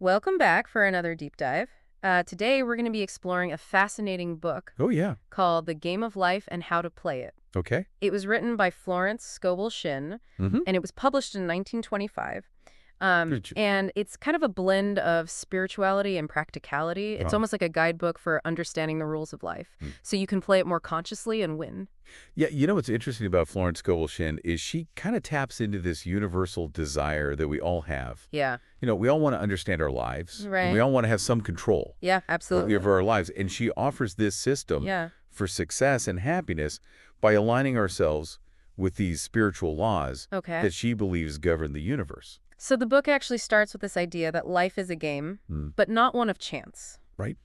Welcome back for another deep dive. Today, we're going to be exploring a fascinating book Oh, yeah. called The Game of Life and How to Play It. Okay. It was written by Florence Scovel Shinn, Mm-hmm. and it was published in 1925. Good. And it's kind of a blend of spirituality and practicality. It's Oh. almost like a guidebook for understanding the rules of life, Mm. so you can play it more consciously and win. Yeah, what's interesting about Florence Scovel Shinn is she kind of taps into this universal desire that we all have. Yeah, We all want to understand our lives. And right. we all want to have some control Yeah, absolutely. over our lives. And she offers this system Yeah, for success and happiness by aligning ourselves with these spiritual laws okay. that she believes govern the universe. So the book actually starts with this idea that life is a game, Mm. but not one of chance. Right?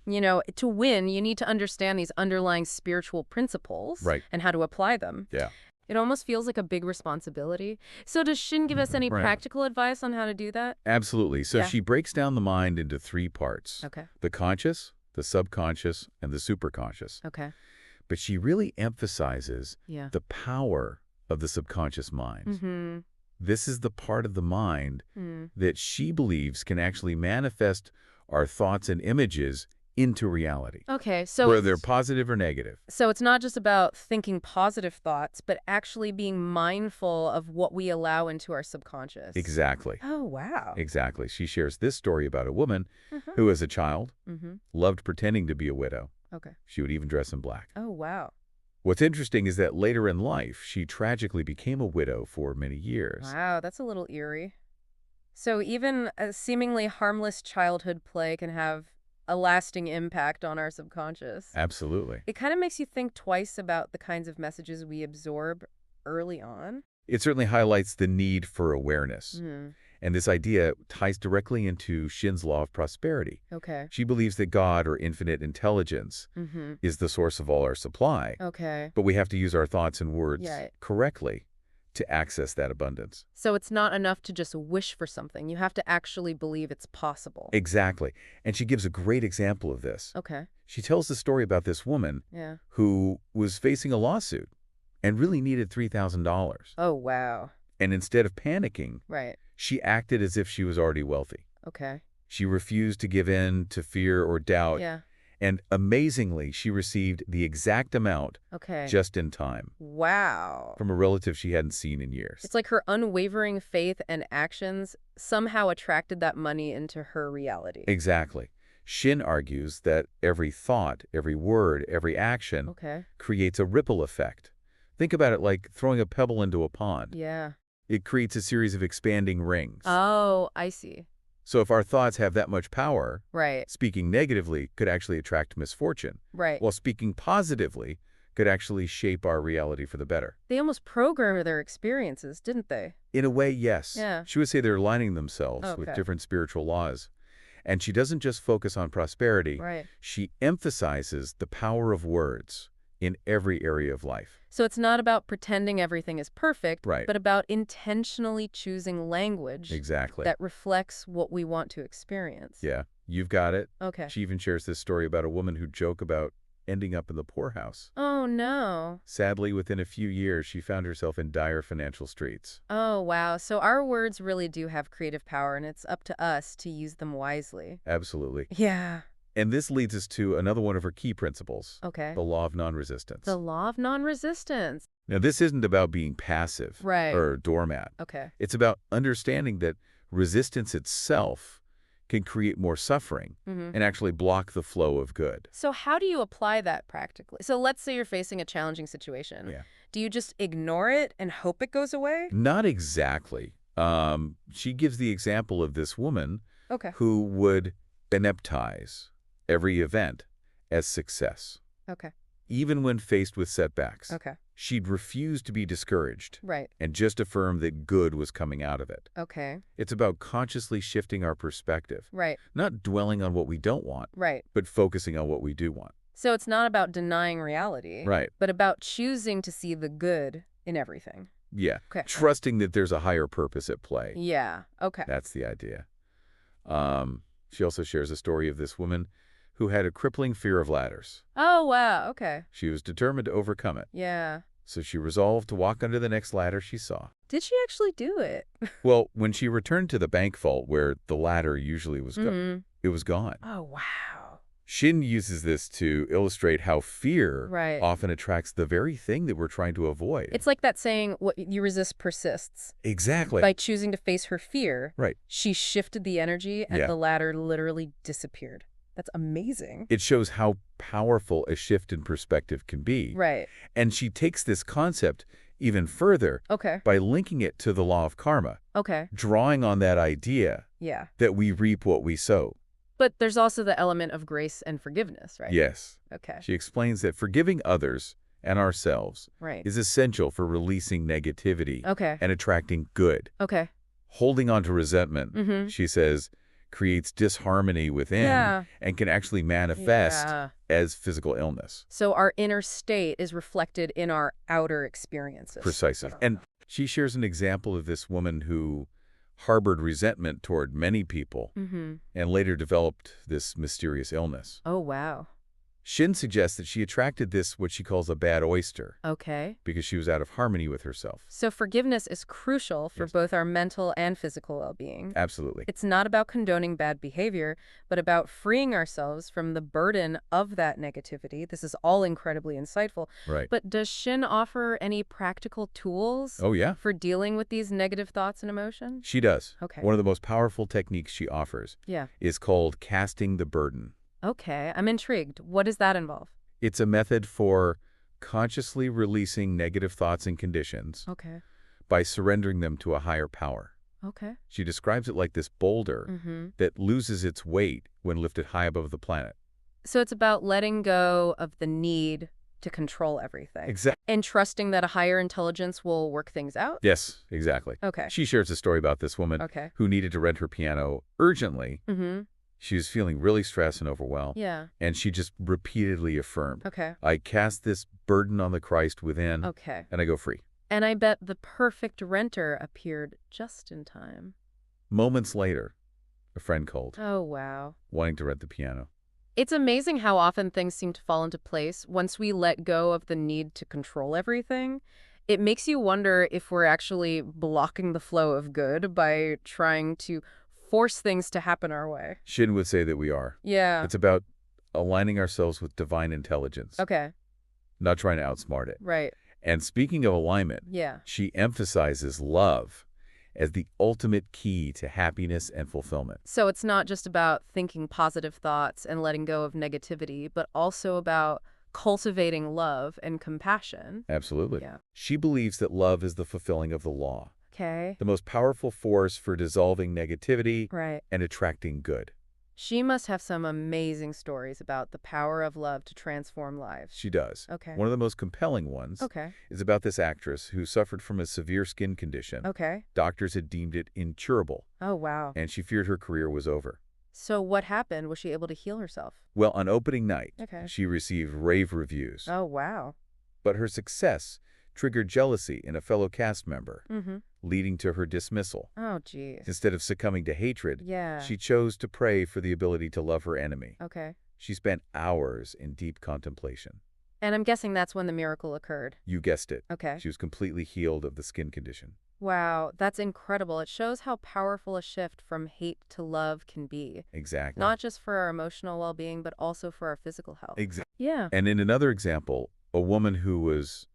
To win, you need to understand these underlying spiritual principles Right. and how to apply them. Yeah. It almost feels like a big responsibility. So does Shin give us any Right. practical advice on how to do that? Absolutely. So Yeah. she breaks down the mind into three parts. Okay. The conscious, the subconscious, and the superconscious. Okay. But she really emphasizes Yeah. the power of the subconscious mind. Mm-hmm. This is the part of the mind Mm. that she believes can actually manifest our thoughts and images into reality, Okay. So whether they're positive or negative. so it's not just about thinking positive thoughts, but actually being mindful of what we allow into our subconscious. Exactly. Oh, wow. Exactly. She shares this story about a woman Uh-huh. who, as a child, Mm-hmm. loved pretending to be a widow. Okay. She would even dress in black. Oh, wow. What's interesting is that later in life, she tragically became a widow for many years. Wow, that's a little eerie. So even a seemingly harmless childhood play can have a lasting impact on our subconscious. Absolutely. It kind of makes you think twice about the kinds of messages we absorb early on. It certainly highlights the need for awareness. Hmm. And this idea ties directly into Shin's law of prosperity. Okay. She believes that God, or infinite intelligence, Mm-hmm. is the source of all our supply, Okay. but we have to use our thoughts and words Yeah. correctly to access that abundance. So it's not enough to just wish for something. You have to actually believe it's possible. Exactly. And she gives a great example of this. Okay. She tells the story about this woman Yeah. who was facing a lawsuit and really needed $3,000. Oh, wow. And instead of panicking, Right. she acted as if she was already wealthy. Okay. She refused to give in to fear or doubt. Yeah. And amazingly, she received the exact amount Okay. just in time Wow. from a relative she hadn't seen in years. It's like her unwavering faith and actions somehow attracted that money into her reality. Exactly. Shin argues that every thought, every word, every action Okay. creates a ripple effect. Think about it like throwing a pebble into a pond. Yeah. It creates a series of expanding rings. Oh, I see. So if our thoughts have that much power, Right. speaking negatively could actually attract misfortune, Right. while speaking positively could actually shape our reality for the better. They almost programmed their experiences, didn't they? In a way, yes. Yeah. She would say they're aligning themselves with Okay. different spiritual laws. And she doesn't just focus on prosperity. Right. She emphasizes the power of words in every area of life. So it's not about pretending everything is perfect, Right. but about intentionally choosing language Exactly. that reflects what we want to experience. Yeah, you've got it. Okay. She even shares this story about a woman who joked about ending up in the poorhouse. Oh, no. Sadly, within a few years, she found herself in dire financial straits. Oh, wow. So our words really do have creative power, and it's up to us to use them wisely. Absolutely. Yeah. And this leads us to another one of her key principles, Okay. the law of non-resistance. The law of non-resistance. Now, this isn't about being passive Right. or a doormat. Okay. It's about understanding that resistance itself can create more suffering Mm-hmm. and actually block the flow of good. So how do you apply that practically? So let's say you're facing a challenging situation. Yeah. Do you just ignore it and hope it goes away? Not exactly. She gives the example of this woman Okay. who would beneptize every event as success. Okay. Even when faced with setbacks, Okay. she'd refuse to be discouraged Right. and just affirm that good was coming out of it. Okay. It's about consciously shifting our perspective, Right. not dwelling on what we don't want, Right. but focusing on what we do want. So it's not about denying reality, Right. but about choosing to see the good in everything. Yeah. Okay. Trusting that there's a higher purpose at play. Yeah. Okay. That's the idea. She also shares a story of this woman who had a crippling fear of ladders. Oh, wow. Okay. She was determined to overcome it. Yeah. So she resolved to walk under the next ladder she saw. Did she actually do it? Well, when she returned to the bank vault where the ladder usually was Mhm. it was gone. Oh, wow. Shin uses this to illustrate how fear Right. often attracts the very thing that we're trying to avoid. It's like that saying, what you resist persists. Exactly. By choosing to face her fear, Right. she shifted the energy and Yeah. the ladder literally disappeared. That's amazing. It shows how powerful a shift in perspective can be. Right. And she takes this concept even further Okay. by linking it to the law of karma, Okay. drawing on that idea Yeah. that we reap what we sow. But there's also the element of grace and forgiveness, right? Yes. Okay. She explains that forgiving others and ourselves Right. is essential for releasing negativity Okay. and attracting good. Okay. Holding on to resentment, Mm-hmm. she says, creates disharmony within Yeah. and can actually manifest Yeah. as physical illness. So our inner state is reflected in our outer experiences. Precisely. And she shares an example of this woman who harbored resentment toward many people Mm-hmm. and later developed this mysterious illness. Oh, wow. Shin suggests that she attracted this, what she calls a bad oyster, Okay. because she was out of harmony with herself. So forgiveness is crucial for Yes. both our mental and physical well-being. Absolutely. It's not about condoning bad behavior, but about freeing ourselves from the burden of that negativity. This is all incredibly insightful. Right. But does Shin offer any practical tools Oh, yeah. for dealing with these negative thoughts and emotions? She does. Okay. One of the most powerful techniques she offers Yeah. is called casting the burden. Okay. I'm intrigued. What does that involve? It's a method for consciously releasing negative thoughts and conditions Okay. by surrendering them to a higher power. Okay. She describes it like this boulder Mm-hmm. that loses its weight when lifted high above the planet. So it's about letting go of the need to control everything. Exactly. And trusting that a higher intelligence will work things out? Yes, exactly. Okay. She shares a story about this woman Okay. who needed to rent her piano urgently. Mm-hmm. She was feeling really stressed and overwhelmed, Yeah. and she just repeatedly affirmed, Okay. I cast this burden on the Christ within, Okay. and I go free. And I bet the perfect renter appeared just in time. Moments later, a friend called, Oh, wow. wanting to rent the piano. It's amazing how often things seem to fall into place once we let go of the need to control everything. It makes you wonder if we're actually blocking the flow of good by trying to force things to happen our way. Shin would say that we are. Yeah. It's about aligning ourselves with divine intelligence, Okay. not trying to outsmart it. Right. And speaking of alignment, Yeah. she emphasizes love as the ultimate key to happiness and fulfillment. So it's not just about thinking positive thoughts and letting go of negativity, but also about cultivating love and compassion. Absolutely. Yeah. She believes that love is the fulfilling of the law, Okay. the most powerful force for dissolving negativity Right. and attracting good. She must have some amazing stories about the power of love to transform lives. She does. Okay. One of the most compelling ones Okay. is about this actress who suffered from a severe skin condition. Okay. Doctors had deemed it incurable, Oh, wow. and she feared her career was over. So what happened? Was she able to heal herself? Well, on opening night, Okay. she received rave reviews. Oh, wow. But her success triggered jealousy in a fellow cast member, Mm-hmm. leading to her dismissal. Oh, geez. Instead of succumbing to hatred, Yeah. she chose to pray for the ability to love her enemy. Okay. She spent hours in deep contemplation. And I'm guessing that's when the miracle occurred. You guessed it. Okay. She was completely healed of the skin condition. Wow, that's incredible. It shows how powerful a shift from hate to love can be. Exactly. Not just for our emotional well-being, but also for our physical health. Exactly. Yeah. And in another example, a woman who was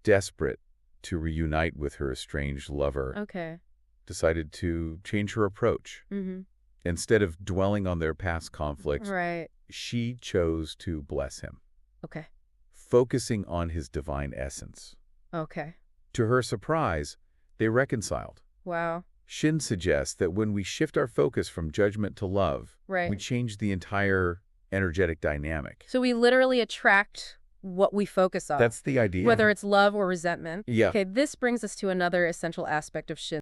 desperate to reunite with her estranged lover Okay. decided to change her approach. Mm-hmm. Instead of dwelling on their past conflicts, Right. she chose to bless him, Okay. focusing on his divine essence. Okay. To her surprise, they reconciled. Wow. Shin suggests that when we shift our focus from judgment to love, Right. we change the entire energetic dynamic. So we literally attract what we focus on. That's the idea. Whether it's love or resentment. Yeah. Okay, this brings us to another essential aspect of Shin